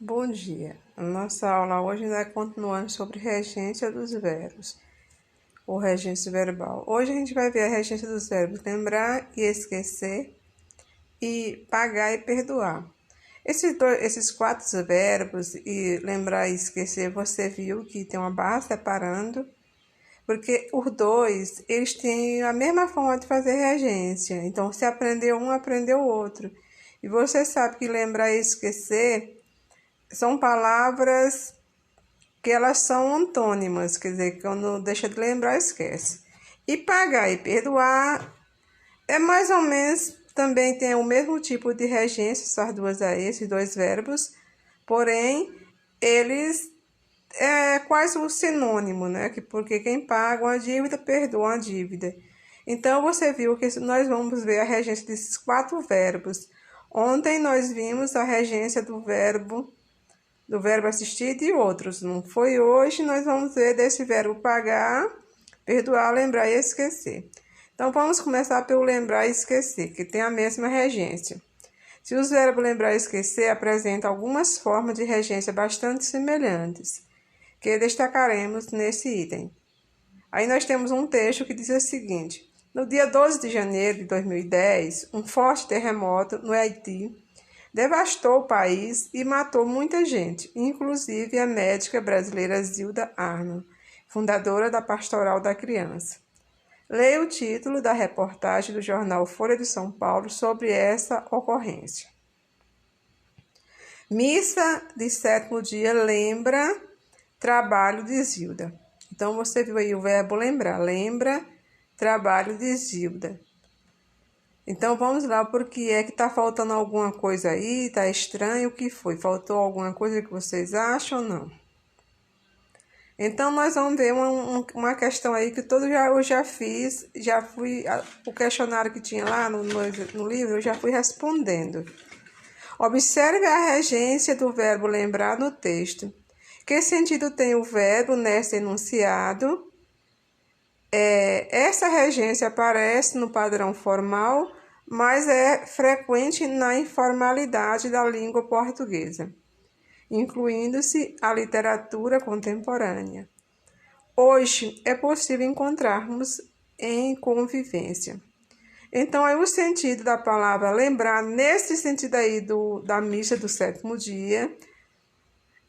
Bom dia. A nossa aula hoje vai continuando sobre regência dos verbos, ou regência verbal. Hoje a gente vai ver a regência dos verbos lembrar e esquecer e pagar e perdoar. Esses quatro verbos, e lembrar e esquecer, você viu que tem uma barra separando, porque os dois, eles têm a mesma forma de fazer regência. Então, se aprendeu um, aprendeu o outro. E você sabe que lembrar e esquecer são palavras que elas são antônimas, quer dizer, quando deixa de lembrar, esquece. E pagar e perdoar é mais ou menos, também tem o mesmo tipo de regência, essas duas aí, esses dois verbos, porém, eles é quase um sinônimo, né? Porque quem paga uma dívida, perdoa uma dívida. Então, você viu que nós vamos ver a regência desses quatro verbos. Ontem nós vimos a regência do verbo assistir e de outros. Não foi hoje, nós vamos ver desse verbo pagar, perdoar, lembrar e esquecer. Então, vamos começar pelo lembrar e esquecer, que tem a mesma regência. Se os verbos lembrar e esquecer apresentam algumas formas de regência bastante semelhantes, que destacaremos nesse item. Aí nós temos um texto que diz o seguinte: no dia 12 de janeiro de 2010, um forte terremoto no Haiti devastou o país e matou muita gente, inclusive a médica brasileira Zilda Arno, fundadora da Pastoral da Criança. Leia o título da reportagem do jornal Folha de São Paulo sobre essa ocorrência. Missa de sétimo dia lembra trabalho de Zilda. Então, você viu aí o verbo lembrar. Lembra trabalho de Zilda. Então, vamos lá, porque é que tá faltando alguma coisa aí, tá estranho, o que foi? Faltou alguma coisa que vocês acham ou não? Então, nós vamos ver uma questão aí que eu já fiz, o questionário que tinha lá no livro, eu já fui respondendo. Observe a regência do verbo lembrar no texto. Que sentido tem o verbo nesse enunciado? Essa regência aparece no padrão formal, mas é frequente na informalidade da língua portuguesa, incluindo-se a literatura contemporânea. Hoje é possível encontrarmos em convivência. Então, aí o sentido da palavra lembrar, nesse sentido aí da missa do sétimo dia,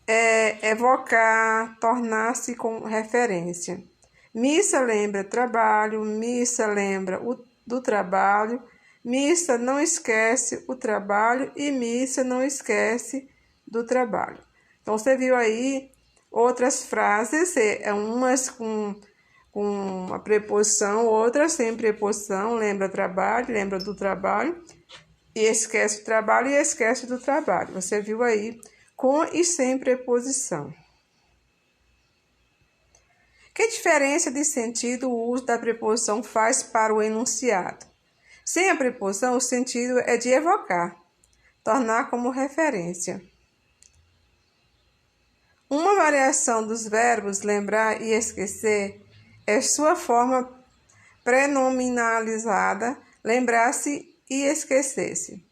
é evocar, tornar-se com referência. Missa lembra trabalho, missa lembra do trabalho, missa não esquece o trabalho e missa não esquece do trabalho. Então, você viu aí outras frases, umas com uma preposição, outras sem preposição, lembra trabalho, lembra do trabalho, e esquece o trabalho e esquece do trabalho. Você viu aí com e sem preposição. Que diferença de sentido o uso da preposição faz para o enunciado? Sem a preposição, o sentido é de evocar, tornar como referência. Uma variação dos verbos lembrar e esquecer é sua forma prenominalizada, lembrar-se e esquecer-se.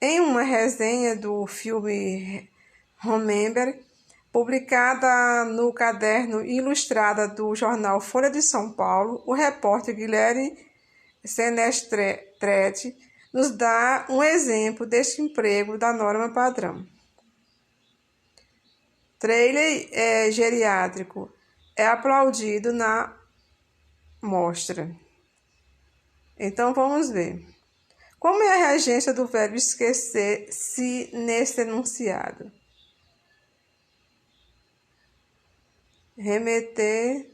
Em uma resenha do filme Remember, publicada no caderno ilustrado do jornal Folha de São Paulo, o repórter Guilherme Senestretti nos dá um exemplo deste emprego da norma padrão. Trailer geriátrico é aplaudido na mostra. Então, vamos ver. Como é a regência do verbo esquecer-se nesse enunciado? Remeter.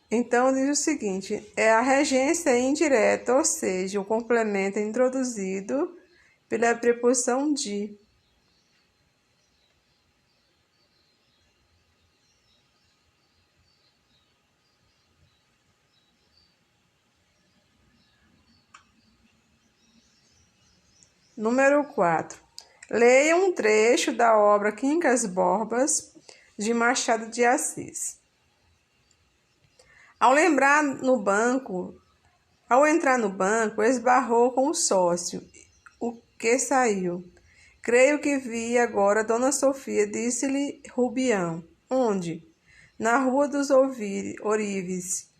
Então, diz o seguinte: é a regência indireta, ou seja, o complemento é introduzido pela preposição de. Número 4. Leia um trecho da obra Quincas Borbas, de Machado de Assis. Ao entrar no banco, esbarrou com o sócio, o que saiu. Creio que vi agora Dona Sofia, disse-lhe Rubião. Onde? Na rua dos Ourives.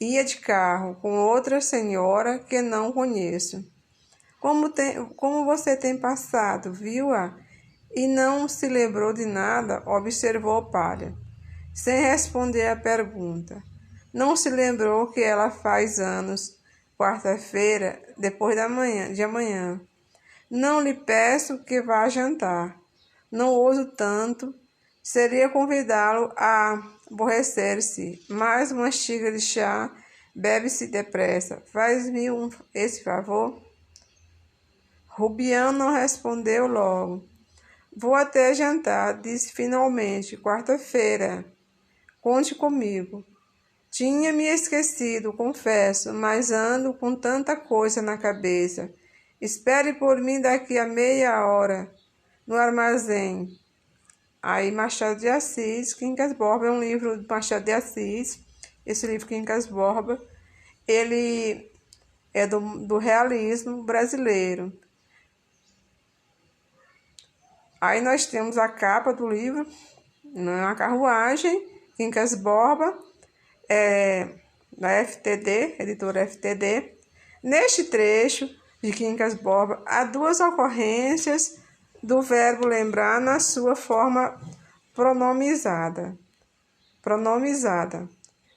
Ia de carro com outra senhora que não conheço. Como você tem passado, viu-a? E não se lembrou de nada, observou o Palha, sem responder à pergunta. Não se lembrou que ela faz anos, quarta-feira, depois de amanhã. Não lhe peço que vá jantar. Não ouso tanto. Seria convidá-lo a aborrecer-se. Mais uma xícara de chá. Bebe-se depressa. Faz-me esse favor. Rubião não respondeu logo. Vou até jantar, disse finalmente. Quarta-feira. Conte comigo. Tinha me esquecido, confesso, mas ando com tanta coisa na cabeça. Espere por mim daqui a meia hora, no armazém. Aí Machado de Assis, Quincas Borba é um livro de Machado de Assis. Esse livro, Quincas Borba, ele é do realismo brasileiro. Aí nós temos a capa do livro, na carruagem, Quincas Borba, da FTD, editora FTD. Neste trecho de Quincas Borba, há duas ocorrências do verbo lembrar na sua forma pronomizada.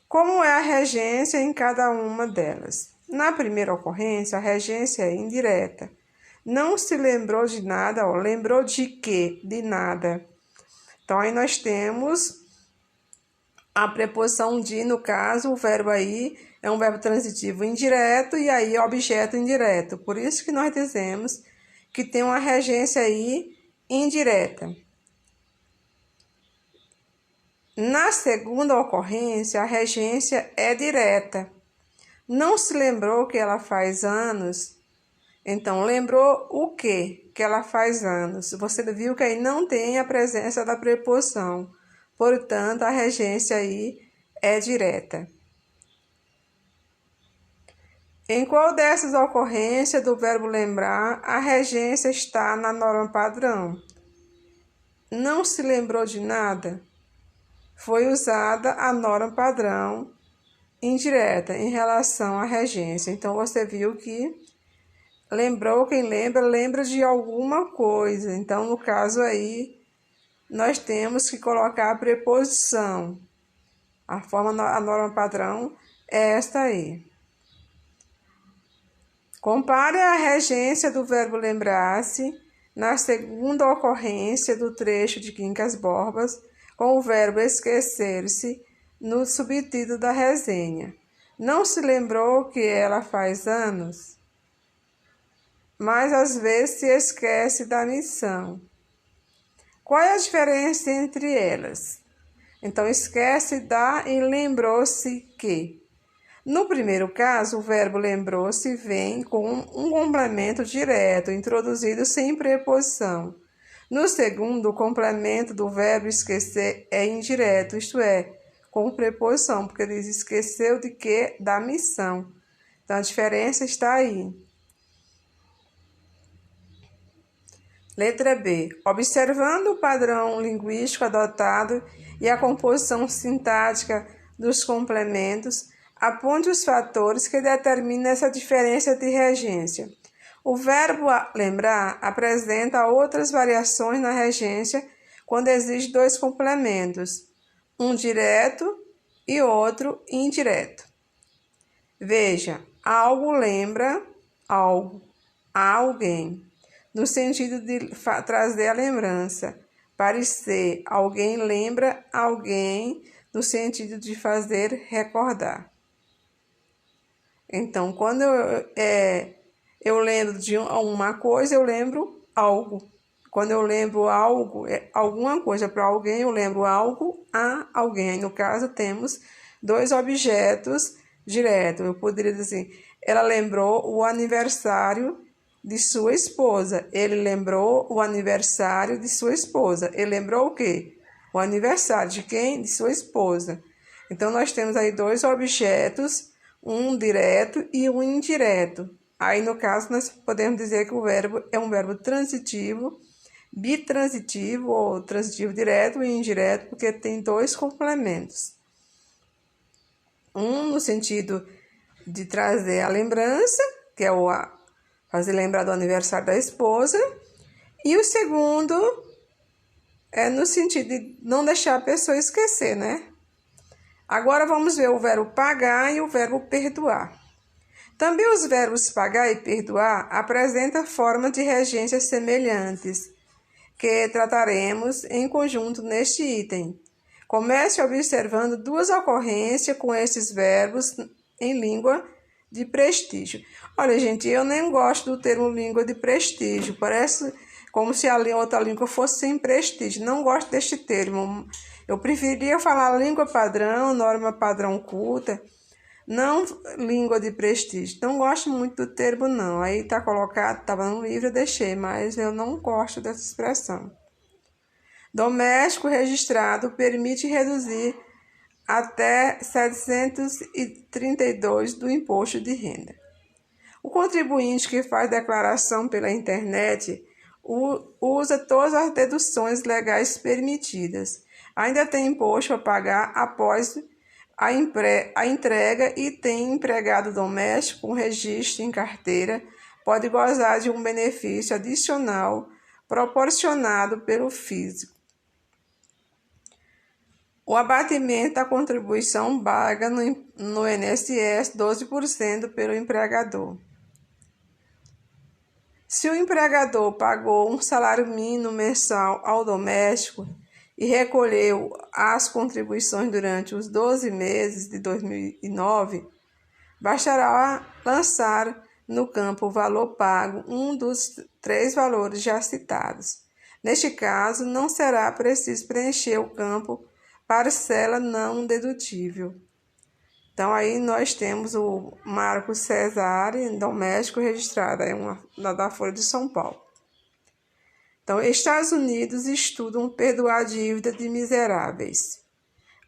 Como é a regência em cada uma delas? Na primeira ocorrência, a regência é indireta. Não se lembrou de nada, lembrou de quê? De nada. Então, aí nós temos a preposição de, no caso, o verbo aí é um verbo transitivo indireto e aí objeto indireto. Por isso que nós dizemos que tem uma regência aí indireta. Na segunda ocorrência, a regência é direta. Não se lembrou que ela faz anos? Então, lembrou o quê? Que ela faz anos. Você viu que aí não tem a presença da preposição. Portanto, a regência aí é direta. Em qual dessas ocorrências do verbo lembrar, a regência está na norma padrão? Não se lembrou de nada? Foi usada a norma padrão indireta em relação à regência. Então, você viu que lembrou, quem lembra, lembra de alguma coisa. Então, no caso aí, nós temos que colocar a preposição. A norma padrão é esta aí. Compare a regência do verbo lembrar-se na segunda ocorrência do trecho de Quincas Borbas com o verbo esquecer-se no subtítulo da resenha. Não se lembrou que ela faz anos? Mas às vezes se esquece da missão. Qual é a diferença entre elas? Então, esquece da e lembrou-se que. No primeiro caso, o verbo lembrou-se vem com um complemento direto, introduzido sem preposição. No segundo, o complemento do verbo esquecer é indireto, isto é, com preposição, porque diz esqueceu de quê? Da missão. Então, a diferença está aí. Letra B. Observando o padrão linguístico adotado e a composição sintática dos complementos, aponte os fatores que determinam essa diferença de regência. O verbo lembrar apresenta outras variações na regência quando existe dois complementos, um direto e outro indireto. Veja, algo lembra algo, a alguém, no sentido de trazer a lembrança. Parecer, alguém lembra alguém, no sentido de fazer recordar. Então, quando eu lembro de uma coisa, eu lembro algo. Quando eu lembro algo, alguma coisa para alguém, eu lembro algo a alguém. No caso, temos dois objetos diretos. Eu poderia dizer, ela lembrou o aniversário de sua esposa. Ele lembrou o aniversário de sua esposa. Ele lembrou o quê? O aniversário de quem? De sua esposa. Então, nós temos aí dois objetos, um direto e um indireto. Aí, no caso, nós podemos dizer que o verbo é um verbo transitivo bitransitivo ou transitivo direto e indireto, porque tem dois complementos. Um no sentido de trazer a lembrança, que é o fazer lembrar do aniversário da esposa, e o segundo é no sentido de não deixar a pessoa esquecer, né? Agora vamos ver o verbo pagar e o verbo perdoar. Também os verbos pagar e perdoar apresentam formas de regência semelhantes, que trataremos em conjunto neste item. Comece observando duas ocorrências com esses verbos em língua de prestígio. Olha, gente, eu nem gosto do termo língua de prestígio. Parece como se a outra língua fosse sem prestígio. Não gosto deste termo. Eu preferiria falar língua padrão, norma padrão culta, não língua de prestígio. Não gosto muito do termo, não. Aí tá colocado, estava no livro, eu deixei, mas eu não gosto dessa expressão. Doméstico registrado permite reduzir até 732 do imposto de renda. O contribuinte que faz declaração pela internet usa todas as deduções legais permitidas. Ainda tem imposto a pagar após a entrega e tem empregado doméstico com registro em carteira, pode gozar de um benefício adicional proporcionado pelo físico. O abatimento da contribuição paga no INSS 12% pelo empregador. Se o empregador pagou um salário mínimo mensal ao doméstico e recolheu as contribuições durante os 12 meses de 2009, bastará lançar no campo o valor pago, um dos 3 valores já citados. Neste caso, não será preciso preencher o campo parcela não dedutível. Então, aí nós temos o Marco Cesar, doméstico registrado, é uma da Folha de São Paulo. Então, Estados Unidos estudam perdoar dívida de miseráveis.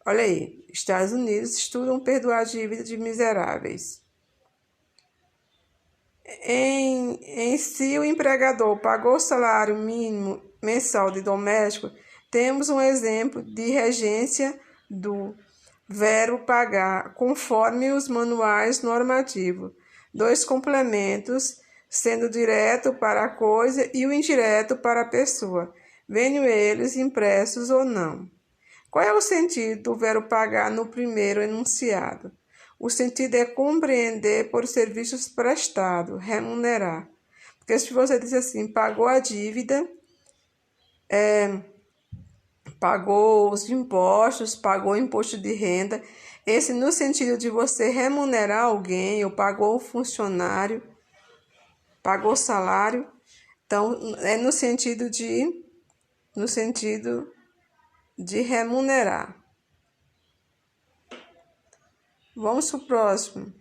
Olha aí, Estados Unidos estudam perdoar dívida de miseráveis. Se o empregador pagou o salário mínimo mensal de doméstico, temos um exemplo de regência do verbo pagar, conforme os manuais normativos. 2 complementos, sendo direto para a coisa e o indireto para a pessoa, venham eles impressos ou não. Qual é o sentido do verbo pagar no primeiro enunciado? O sentido é compreender por serviços prestados, remunerar. Porque se você diz assim, pagou a dívida, pagou os impostos, pagou o imposto de renda, esse no sentido de você remunerar alguém, ou pagou o funcionário, pagou o salário, então é no sentido de remunerar. Vamos para o próximo.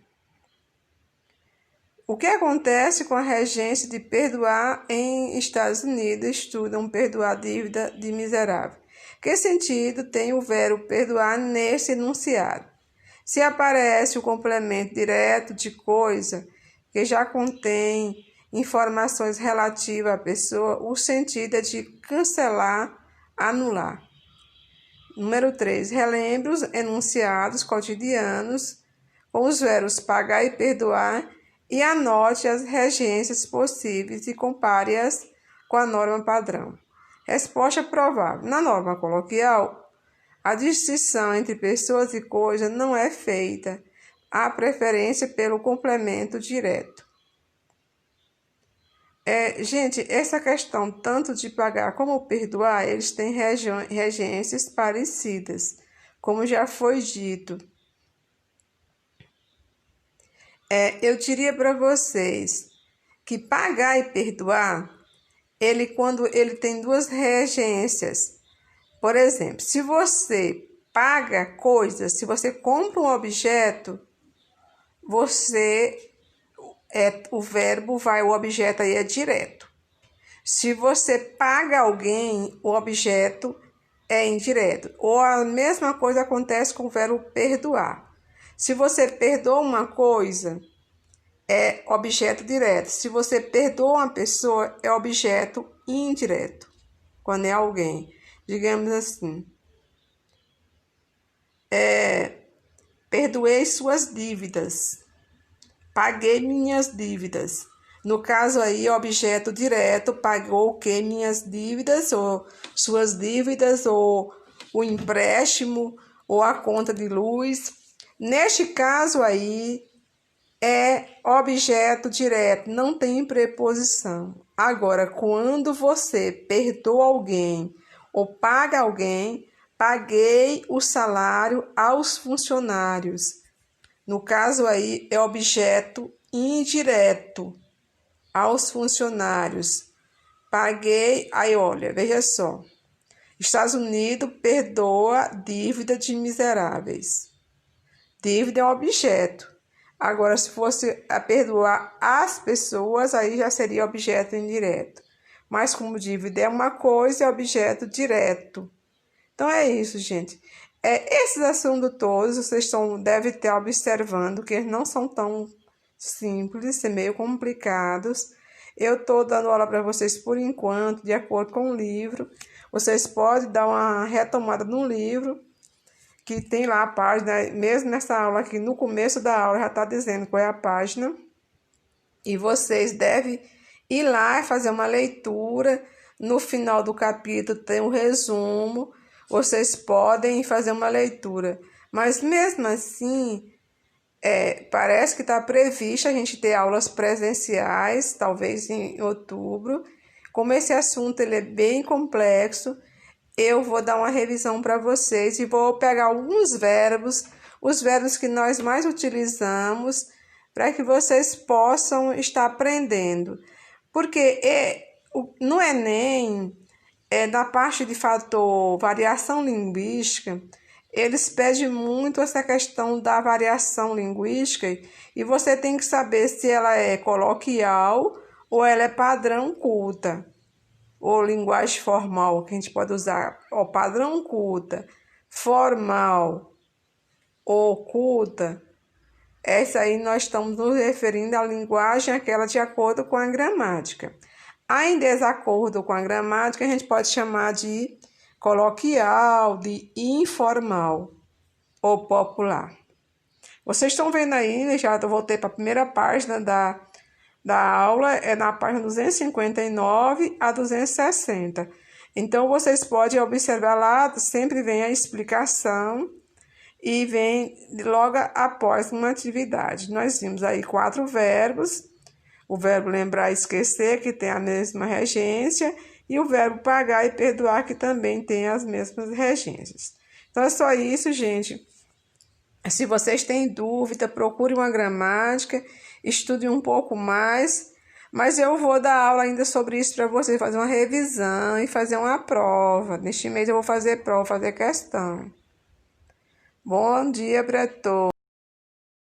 O que acontece com a regência de perdoar em Estados Unidos? Estudam perdoar dívida de miserável. Que sentido tem o verbo perdoar nesse enunciado? Se aparece o complemento direto de coisa, que já contém informações relativas à pessoa, o sentido é de cancelar, anular. Número 3. Relembre os enunciados cotidianos com os verbos pagar e perdoar e anote as regências possíveis e compare-as com a norma padrão. Resposta provável. Na norma coloquial, a distinção entre pessoas e coisas não é feita. Há preferência pelo complemento direto. Gente, essa questão tanto de pagar como perdoar, eles têm regências parecidas, como já foi dito. Eu diria para vocês que pagar e perdoar, quando ele tem 2 regências. Por exemplo, se você paga coisas, se você compra um objeto, o verbo o objeto aí é direto. Se você paga alguém, o objeto é indireto. Ou a mesma coisa acontece com o verbo perdoar. Se você perdoa uma coisa, é objeto direto. Se você perdoa uma pessoa, é objeto indireto. quando é alguém. Digamos assim, perdoei suas dívidas, paguei minhas dívidas. No caso aí, objeto direto, pagou o quê? Minhas dívidas, ou suas dívidas, ou o empréstimo, ou a conta de luz. Neste caso aí, é objeto direto, não tem preposição. Agora, quando você perdoa alguém ou paga alguém, paguei o salário aos funcionários. No caso aí, é objeto indireto, aos funcionários. Paguei, aí olha, veja só. Estados Unidos perdoa dívida de miseráveis. Dívida é um objeto. Agora, se fosse a perdoar as pessoas, aí já seria objeto indireto. Mas como dívida é uma coisa, é objeto direto. Então é isso, gente. Esses assuntos todos vocês devem estar observando que eles não são tão simples, são meio complicados. Eu estou dando aula para vocês por enquanto, de acordo com o livro. Vocês podem dar uma retomada no livro, que tem lá a página, mesmo nessa aula aqui, no começo da aula já está dizendo qual é a página. E vocês devem ir lá e fazer uma leitura. No final do capítulo tem um resumo. Vocês podem fazer uma leitura. Mas mesmo assim, parece que está previsto a gente ter aulas presenciais, talvez em outubro. Como esse assunto ele é bem complexo, eu vou dar uma revisão para vocês e vou pegar alguns verbos, os verbos que nós mais utilizamos, para que vocês possam estar aprendendo. Porque no Enem, na parte de fator variação linguística, eles pedem muito essa questão da variação linguística e você tem que saber se ela é coloquial ou ela é padrão culta, ou linguagem formal, que a gente pode usar, padrão culta, formal ou culta. Essa aí nós estamos nos referindo à linguagem, aquela de acordo com a gramática. Em desacordo com a gramática, a gente pode chamar de coloquial, de informal ou popular. Vocês estão vendo aí, já voltei para a primeira página da aula, é na página 259 a 260. Então, vocês podem observar lá, sempre vem a explicação e vem logo após uma atividade. Nós vimos aí 4 verbos, o verbo lembrar e esquecer, que tem a mesma regência, e o verbo pagar e perdoar, que também tem as mesmas regências. Então, é só isso, gente. Se vocês têm dúvida, procure uma gramática, estude um pouco mais, mas eu vou dar aula ainda sobre isso para vocês, fazer uma revisão e fazer uma prova. Neste mês eu vou fazer prova, fazer questão. Bom dia para todos.